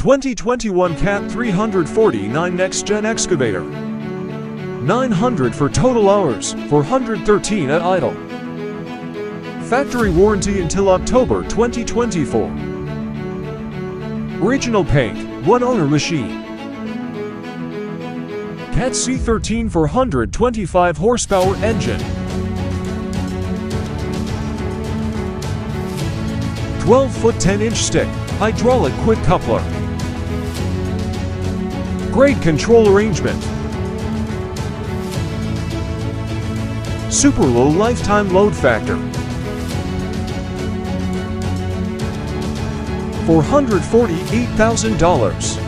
2021 Cat 349 Next Gen Excavator. 900 for total hours, 413 at idle. Factory warranty until October 2024. Original paint, one owner machine. Cat C13 425 horsepower engine. 12-foot 10-inch stick, hydraulic quick coupler. Great control arrangement. Super low lifetime load factor. $448,000.